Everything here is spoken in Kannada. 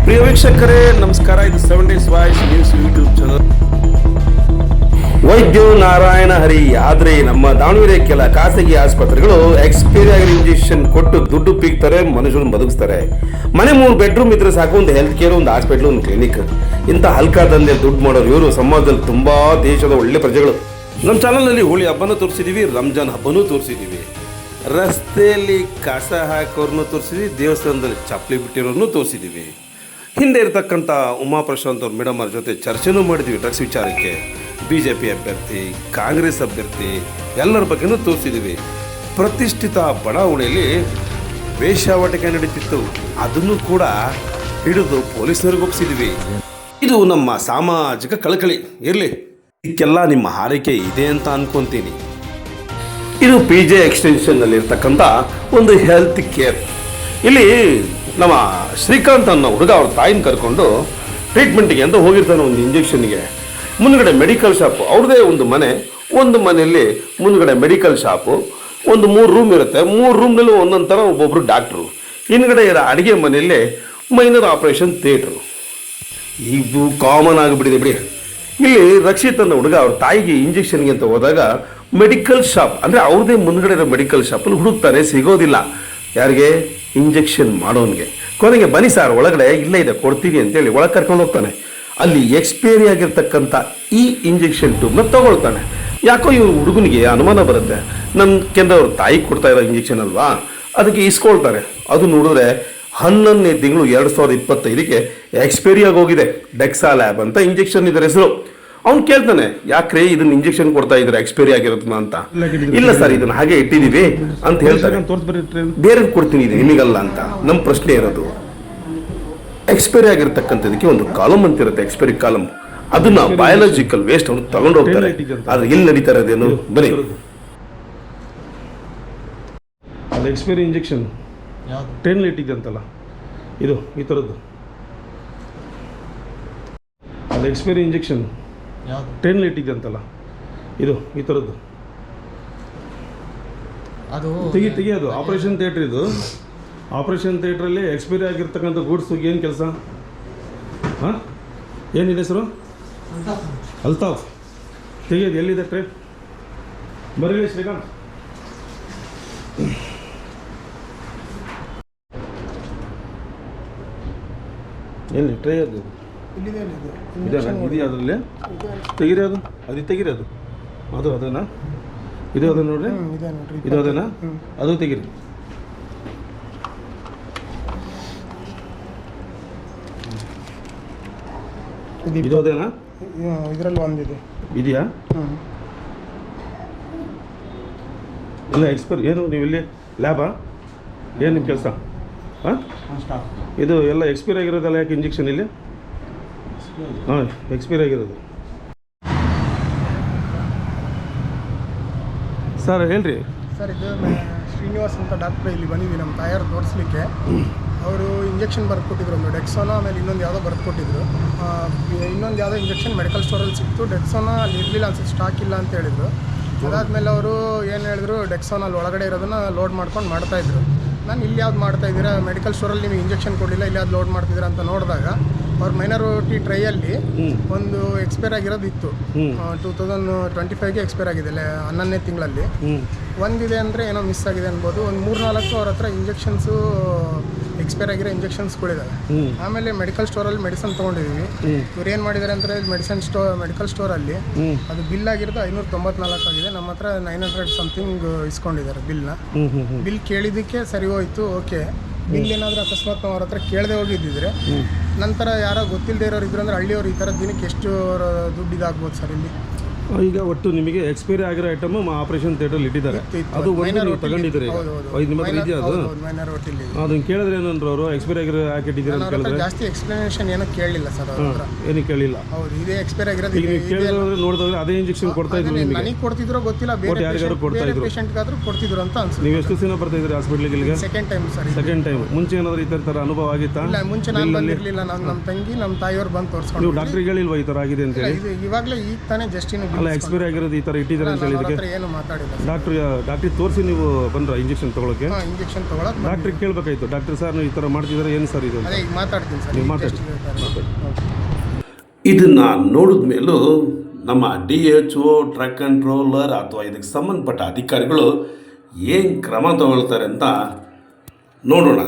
ಪ್ರಿಯ ವೀಕ್ಷಕರೇ ನಮಸ್ಕಾರ. ಇದು 7 Days voice news YouTube channel. ವೈದ್ಯೋ ನಾರಾಯಣ ಹರಿ. ಆದ್ರೆ ನಮ್ಮ ದಾವಣಗೆರೆ ಕೆಲ ಖಾಸಗಿ ಆಸ್ಪತ್ರೆಗಳು ಎಕ್ಸ್ಪೈರಿ ಆಗಿರೋ ಇಂಜೆಕ್ಷನ್ ಕೊಟ್ಟು ದುಡ್ಡು ಪೀಕ್ತಾರೆ, ಮನುಷ್ಯರನ್ನು ಬದುಕಿಸ್ತಾರೆ. ಮನೆ 3 ಬೆಡ್ರೂಮ್ ಇದ್ರೆ ಸಾಕು, ಒಂದು ಹೆಲ್ತ್ ಕೇರ್, ಒಂದು ಹಾಸ್ಪಿಟಲ್, ಒಂದು ಕ್ಲಿನಿಕ್. ಇಂಥ ಹಲ್ಕಾ ದಂಧೆ ದುಡ್ಡು ಮಾಡೋರು ಇವರು ಸಮಾಜದಲ್ಲಿ ತುಂಬಾ ದೇಶದ ಒಳ್ಳೆ ಪ್ರಜೆಗಳು. ನಮ್ಮ ಚಾನಲ್ನಲ್ಲಿ ಹೋಳಿ ಹಬ್ಬನೂ ತೋರಿಸಿದೀವಿ, ರಂಜಾನ್ ಹಬ್ಬನೂ ತೋರಿಸಿದೀವಿ, ರಸ್ತೆಯಲ್ಲಿ ಕಸ ಹಾಕೋರ್ನು ತೋರಿಸಿದ್ವಿ, ದೇವಸ್ಥಾನದಲ್ಲಿ ಚಪ್ಪಲಿ ಬಿಟ್ಟಿರೋರ್ನು ತೋರಿಸಿದೀವಿ. ಹಿಂದೆ ಇರತಕ್ಕಂಥ ಉಮಾ ಪ್ರಶಾಂತ್ ಅವ್ರ ಮೇಡಮ್ ಅವ್ರ ಜೊತೆ ಚರ್ಚೆನೂ ಮಾಡಿದ್ವಿ ಡ್ರಗ್ಸ್ ವಿಚಾರಕ್ಕೆ. BJP ಅಭ್ಯರ್ಥಿ, ಕಾಂಗ್ರೆಸ್ ಅಭ್ಯರ್ಥಿ ಎಲ್ಲರ ಬಗ್ಗೆನೂ ತೋರಿಸಿದ್ದೀವಿ. ಪ್ರತಿಷ್ಠಿತ ಬಡಾವಣೆಯಲ್ಲಿ ವೇಶ್ಯಾವಾಟಿಕೆ ನಡೀತಿತ್ತು, ಅದನ್ನು ಕೂಡ ಹಿಡಿದು ಪೊಲೀಸರಿಗೆ ಒಪ್ಪಿಸಿದ್ವಿ. ಇದು ನಮ್ಮ ಸಾಮಾಜಿಕ ಕಳಕಳಿ. ಇರಲಿ, ಇದಕ್ಕೆಲ್ಲ ನಿಮ್ಮ ಹಾರೈಕೆ ಇದೆ ಅಂತ ಅನ್ಕೊಂತೀನಿ. ಇದು PJ ಎಕ್ಸ್ಟೆನ್ಷನ್ನಲ್ಲಿ ಇರ್ತಕ್ಕಂಥ ಒಂದು ಹೆಲ್ತ್ ಕೇರ್. ಇಲ್ಲಿ ನಮ್ಮ ಶ್ರೀಕಾಂತ್ ಅನ್ನೋ ಹುಡುಗ ಅವ್ರ ತಾಯಿನ ಕರ್ಕೊಂಡು ಟ್ರೀಟ್ಮೆಂಟಿಗೆ ಅಂತ ಹೋಗಿರ್ತಾನೆ ಒಂದು ಇಂಜೆಕ್ಷನ್ಗೆ. ಮುಂದ್ಗಡೆ ಮೆಡಿಕಲ್ ಶಾಪು, ಅವ್ರದ್ದೇ ಒಂದು ಮನೆ, ಒಂದು ಮನೆಯಲ್ಲಿ ಮುಂದ್ಗಡೆ ಮೆಡಿಕಲ್ ಶಾಪು, ಒಂದು 3 ರೂಮ್ ಇರುತ್ತೆ. 3 ರೂಮ್ನಲ್ಲೂ ಒಂದೊಂದು ಥರ ಒಬ್ಬೊಬ್ಬರು ಡಾಕ್ಟ್ರು. ಹಿಂದ್ಗಡೆ ಇರೋ ಅಡುಗೆ ಮನೆಯಲ್ಲಿ ಮೈನರ್ ಆಪರೇಷನ್ ಥಿಯೇಟ್ರು. ಇದು ಕಾಮನ್ ಆಗಿಬಿಟ್ಟಿದೆ ಬಿಡಿ. ಇಲ್ಲಿ ರಕ್ಷಿತ್ ಅನ್ನೋ ಹುಡುಗ ಅವ್ರ ತಾಯಿಗೆ ಇಂಜೆಕ್ಷನ್ಗೆ ಅಂತ ಹೋದಾಗ ಮೆಡಿಕಲ್ ಶಾಪ್, ಅಂದರೆ ಅವ್ರದ್ದೇ ಮುಂದ್ಗಡೆ ಇರೋ ಮೆಡಿಕಲ್ ಶಾಪಲ್ಲಿ ಹುಡುಕ್ತಾರೆ, ಸಿಗೋದಿಲ್ಲ. ಯಾರಿಗೆ? ಇಂಜೆಕ್ಷನ್ ಮಾಡೋನಿಗೆ. ಕೊನೆಗೆ ಬನ್ನಿ ಸರ್ ಒಳಗಡೆ ಇಲ್ಲೇ ಇದೆ ಕೊಡ್ತೀವಿ ಅಂತೇಳಿ ಒಳಗೆ ಕರ್ಕೊಂಡು ಹೋಗ್ತಾನೆ. ಅಲ್ಲಿ ಎಕ್ಸ್ಪೈರಿ ಆಗಿರ್ತಕ್ಕಂಥ ಈ ಇಂಜೆಕ್ಷನ್ ಟ್ಯೂಬ್ನ ತಗೊಳ್ತಾನೆ. ಯಾಕೋ ಇವ್ರ ಹುಡುಗನಿಗೆ ಅನುಮಾನ ಬರುತ್ತೆ, ನಮ್ಮ ಅವ್ರ ತಾಯಿಗೆ ಕೊಡ್ತಾ ಇರೋ ಇಂಜೆಕ್ಷನ್ ಅಲ್ವಾ, ಅದಕ್ಕೆ ಇಸ್ಕೊಳ್ತಾರೆ. ಅದು ನೋಡಿದ್ರೆ 11ನೇ ತಿಂಗಳು 2025ಗೆ ಎಕ್ಸ್ಪೈರಿ ಆಗೋಗಿದೆ. ಡೆಕ್ಸಾ ಲ್ಯಾಬ್ ಅಂತ ಇಂಜೆಕ್ಷನ್ ಇದರ ಹೆಸರು. ಅವ್ನು ಕೇಳ್ತಾನೆ, ಯಾಕ್ರೆ ಇದನ್ನ ಇಂಜೆಕ್ಷನ್ ಕೊಡ್ತಾ ಇದ್ರೆ ಎಕ್ಸ್ಪೈರಿ ಆಗಿರೋದನ್ನ ಅಂತ. ಇಲ್ಲ ಸರ್, ಇದನ್ನ ಹಾಗೆ ಇಟ್ಟಿದೀವಿ ಅಂತ ಹೇಳ್ತಾರೆ. ಬೇರೆ ಕೊಡ್ತೀನಿ, ಇದು ನಿಮಗಲ್ಲ ಅಂತ. ನಮ್ಮ ಪ್ರಶ್ನೆ ಇರೋದು, ಎಕ್ಸ್ಪೈರಿ ಆಗಿರ್ತಕ್ಕಂಥದಕ್ಕೆ ಒಂದು ಕಾಲಮ್ ಅಂತಿರುತ್ತೆ, ಎಕ್ಸ್ಪೈರಿ ಕಾಲಮ್. ಅದನ್ನ ಬಯಾಲಜಿಕಲ್ ವೇಸ್ಟ್ ಅವ್ನು ತಗೊಂಡು ಹೋಗ್ತಾರೆ. ಆದ್ರೆ ಇಲ್ಲಿ ನಡೀತಾ ಇರೋದೇನು? ಬನ್ನಿ, ಅದು ಎಕ್ಸ್ಪೈರಿ ಇಂಜೆಕ್ಷನ್ ಟ್ರೈನಲ್ಲಿ ಇಟ್ಟಿದ್ದೆ ಅಂತಲ್ಲ, ಇದು ಈ ಥರದ್ದು. ಅದು ಎಕ್ಸ್ಪೈರಿ ಇಂಜೆಕ್ಷನ್ ಟ್ರೈನಲ್ಲಿ ಇಟ್ಟಿದ್ದೆ ಅಂತಲ್ಲ, ಇದು ಈ ಥರದ್ದು. ಅದು ತೆಗಿ ಆಪರೇಷನ್ ಥಿಯೇಟ್ರ್. ಇದು ಆಪರೇಷನ್ ಥಿಯೇಟ್ರಲ್ಲಿ ಎಕ್ಸ್ಪೈರಿ ಆಗಿರ್ತಕ್ಕಂಥ ಗೂಡ್ಸ್ ಏನು ಕೆಲಸ? ಹಾಂ, ಏನಿದೆ ಹೆಸರು? ಅಲ್ತಾಫ್. ತೆಗಿಯೋದು ಎಲ್ಲಿದೆ ಟ್ರೇ? ಬರೀ ಶ್ರೀಕಾಂತ್. ಎಲ್ಲಿ ಟ್ರೇ? ಅದು ಇದೆಯಾ ಅದರಲ್ಲಿ? ತೆಗಿರೋದು ಅದು ತೆಗಿರೋದು ಅದು ಅದನ್ನ ಇದು ಅದನ್ನ ನೋಡ್ರಿ, ಇದು ಅದನ್ನ ಅದು ತೆಗಿರಿ. ಇದು ಅದೇನಾ? ಇದರಲ್ಲಿ ಒಂದಿದೆ. ಇದೆಯಾ? ಇಲ್ಲ ಎಕ್ಸ್ಪೈರ್. ಏನು ನೀವು ಇಲ್ಲಿ ಲ್ಯಾಬಾ? ಏನು ನಿಮ್ಮ ಕೆಲಸ? ಹಾಂ, ಇದು ಎಲ್ಲ ಎಕ್ಸ್ಪೈರ್ ಆಗಿರೋದಲ್ಲ. ಯಾಕೆ ಇಂಜೆಕ್ಷನ್ ಇಲ್ಲಿ? ಹಾಂ, ಎಕ್ಸ್ಪೈರ್ ಆಗಿರೋದು. ಸರ್ ಹೇಳ್ರಿ. ಸರ್, ಇದು ಶ್ರೀನಿವಾಸ್ ಅಂತ ಡಾಕ್ಟ್ರ್ ಇಲ್ಲಿ ಬಂದಿದ್ವಿ ನಮ್ಮ ತಾಯಾರು ತೋರಿಸ್ಲಿಕ್ಕೆ. ಅವರು ಇಂಜೆಕ್ಷನ್ ಬರೆದುಕೊಟ್ಟಿದ್ರು, ಒಂದು ಡೆಕ್ಸೋನಾ, ಆಮೇಲೆ ಇನ್ನೊಂದು ಯಾವುದೋ ಬರೆದುಕೊಟ್ಟಿದ್ರು. ಇನ್ನೊಂದು ಯಾವುದೋ ಇಂಜೆಕ್ಷನ್ ಮೆಡಿಕಲ್ ಸ್ಟೋರಲ್ಲಿ ಸಿಕ್ತು. ಡೆಕ್ಸೋನಾ ಅಲ್ಲಿ ಇರಲಿಲ್ಲ ಅನ್ಸುತ್ತೆ, ಸ್ಟಾಕ್ ಇಲ್ಲ ಅಂತ ಹೇಳಿದರು. ಅದಾದಮೇಲೆ ಅವರು ಏನು ಹೇಳಿದ್ರು, ಡೆಕ್ಸೋನಲ್ಲಿ ಒಳಗಡೆ ಇರೋದನ್ನು ಲೋಡ್ ಮಾಡ್ಕೊಂಡು ಮಾಡ್ತಾಯಿದ್ರು. ನಾನು ಇಲ್ಲಿ ಯಾವ್ದು ಮಾಡ್ತಾಯಿದ್ದೀರಾ, ಮೆಡಿಕಲ್ ಸ್ಟೋರಲ್ಲಿ ನಿಮಗೆ ಇಂಜೆಕ್ಷನ್ ಕೊಡಲಿಲ್ಲ, ಇಲ್ಲಿ ಯಾವ್ದು ಲೋಡ್ ಮಾಡ್ತಿದ್ದೀರಾ ಅಂತ ನೋಡಿದಾಗ ಅವ್ರ ಮೈನಾರಿಟಿ ಟ್ರೈಯಲ್ಲಿ ಒಂದು ಎಕ್ಸ್ಪೈರ್ ಆಗಿರೋದು ಇತ್ತು. 2025ಗೆ ಎಕ್ಸ್ಪೈರ್ ಆಗಿದೆ, 11ನೇ ತಿಂಗಳಲ್ಲಿ. ಒಂದಿದೆ ಅಂದರೆ ಏನೋ ಮಿಸ್ ಆಗಿದೆ ಅನ್ಬೋದು. ಒಂದು 3-4 ಅವ್ರ ಹತ್ರ ಇಂಜೆಕ್ಷನ್ಸು ಎಕ್ಸ್ಪೈರ್ ಆಗಿರೋ ಇಂಜೆಕ್ಷನ್ಸ್ಗಳಿದ್ದಾವೆ. ಆಮೇಲೆ ಮೆಡಿಕಲ್ ಸ್ಟೋರಲ್ಲಿ ಮೆಡಿಸನ್ ತೊಗೊಂಡಿದ್ದೀವಿ. ಇವ್ರು ಏನು ಮಾಡಿದ್ದಾರೆ ಅಂದರೆ ಮೆಡಿಕಲ್ ಸ್ಟೋರಲ್ಲಿ ಅದು ಬಿಲ್ ಆಗಿರೋದು 594 ಆಗಿದೆ. ನಮ್ಮ ಹತ್ರ 900 ಸಮಥಿಂಗ್ ಇಸ್ಕೊಂಡಿದ್ದಾರೆ ಬಿಲ್ನ. ಬಿಲ್ ಕೇಳಿದ್ದಕ್ಕೆ ಸರಿ ಹೋಯ್ತು, ಓಕೆ. ಬಿಲ್ ಏನಾದರೂ ಅಕಸ್ಮಾತ್ ನಾವು ಅವ್ರ ಹತ್ರ ಕೇಳದೆ ಹೋಗಿದ್ದಿದ್ರೆ, ನಂತರ ಯಾರೋ ಗೊತ್ತಿಲ್ಲದೆ ಇರೋರು ಇದ್ರು ಅಂದರೆ ಹಳ್ಳಿಯವರು ಈ ಥರ ದಿನಕ್ಕೆ ಎಷ್ಟು ದುಡ್ಡು ಇದಾಗ್ಬೋದು ಸರ್ ಇಲ್ಲಿ? ಈಗ ಒಟ್ಟು ನಿಮಗೆ ಎಕ್ಸ್ಪೈರಿ ಆಗಿರೋ ಐಟಮ್ ಆಪರೇಷನ್ ಥಿಯೇಟ್ರಲ್ಲಿ ಇಟ್ಟಿದ್ದಾರೆ. ಅದು ತಗೊಂಡಿದ್ದೀರಿ? ನಿಮ್ಮ ಹತ್ರ ಇದೆಯಾ ಅದು? ಅದನ್ನು ಕೇಳಿದ್ರೆ ಏನಂದ್ರೆ ಅವರು ಎಕ್ಸ್ಪೈರಿ ಆಗಿರೋ ಯಾಕೆ ಇಟ್ಟಿದ್ದೀರಾ ಅಂತ ಕೇಳಿದ್ರೆ ಜಾಸ್ತಿ ಎಕ್ಸ್ಪ್ಲನೇಷನ್ ಏನೋ ಕೇಳಲಿಲ್ಲ ಸರ್ ಅವ್ರ ಹತ್ರ. ಏನು ಕೇಳಿಲ್ಲ? ಹೌದು, ಇದೇ ಎಕ್ಸ್ಪೈರಿ ಆಗಿರೋದು. ಈಗ ನೀವು ಕೇಳಿದ್ರೆ ನೋಡಿದ್ರೆ ಅದೇ ಇಂಜೆಕ್ಷನ್ ಕೊಡ್ತಾ ಇದ್ರು ನಿಮಗೆ? ನನಗೆ ಕೊಡ್ತಿದ್ರು ಗೊತ್ತಿಲ್ಲ, ಬೇರೆ ಯಾರಿಗಾರು ಕೊಡ್ತಾ ಇದ್ರು, ಪೇಷಂಟ್ಗಾದ್ರೂ ಕೊಡ್ತಿದ್ರು ಅಂತ ಅನ್ಸುತ್ತೆ. ನೀವು ಎಷ್ಟು ದಿನ ಬರ್ತಾ ಇದ್ರಿ ಹಾಸ್ಪಿಟ್ಲಿಗೆ? ಇಲ್ಲಿಗೆ second time sir. Second time. ಮುಂಚೆ ಏನಾದರೂ ಈ ಥರ ಅನುಭವ ಆಗಿತ್ತಾ? ಇಲ್ಲ, ಮುಂಚೆ ನಾನು ಬಂದಿರಲಿಲ್ಲ. ನಮ್ಮ ತಂಗಿ ನಮ್ಮ ತಾಯಿಯವ್ರು ಬಂದು ತೋರಿಸ್ಕೊಂಡು. ನೀವು ಡಾಕ್ಟ್ರಿಗೆ ಹೇಳಿಲ್ವಾ ಈ ಥರ ಆಗಿದೆ ಅಂತ ಹೇಳಿ? ಇವಾಗಲೇ ಈಗ ತಾನೇ ಜಸ್ಟ್ ಇನ್ನು ಅಲ್ಲ ಎಕ್ಸ್ಪೈರಿ ಆಗಿರೋದು ಈ ಥರ ಇಟ್ಟಿದ್ದಾರೆ ಅಂತ ಹೇಳಿದಕ್ಕೆ ಹತ್ರ ಏನು ಮಾತಾಡಿಲ್ಲ ಡಾಕ್ಟ್ರಿಗೆ ತೋರಿಸಿ ನೀವು ಬಂದ್ರ ಇಂಜೆಕ್ಷನ್ ತೊಗೊಳಕ್ಕೆ ಇಂಜೆಕ್ಷನ್ ತೊಗೊಳಕ್ಕೆ ಡಾಕ್ಟ್ರಿಗೆ ಕೇಳಬೇಕಾಯ್ತು ಡಾಕ್ಟರ್ ಸರ್ ನೀವು ಈ ಥರ ಮಾಡ್ತಿದ್ದಾರೆ ಏನು ಸರ್ ಇದು ಅಂತ. ಅದೇ ಈಗ ಮಾತಾಡ್ತೀನಿ ಸರ್ ನೀವು ಮಾತಾಡಿ ಇದನ್ನ ನೋಡಿದ ಮೇಲೂ ನಮ್ಮ DHO ಡ್ರಗ್ ಕಂಟ್ರೋಲರ್ ಅಥವಾ ಇದಕ್ಕೆ ಸಂಬಂಧಪಟ್ಟ ಅಧಿಕಾರಿಗಳು ಏನು ಕ್ರಮ ತಗೊಳ್ತಾರೆ ಅಂತ ನೋಡೋಣ.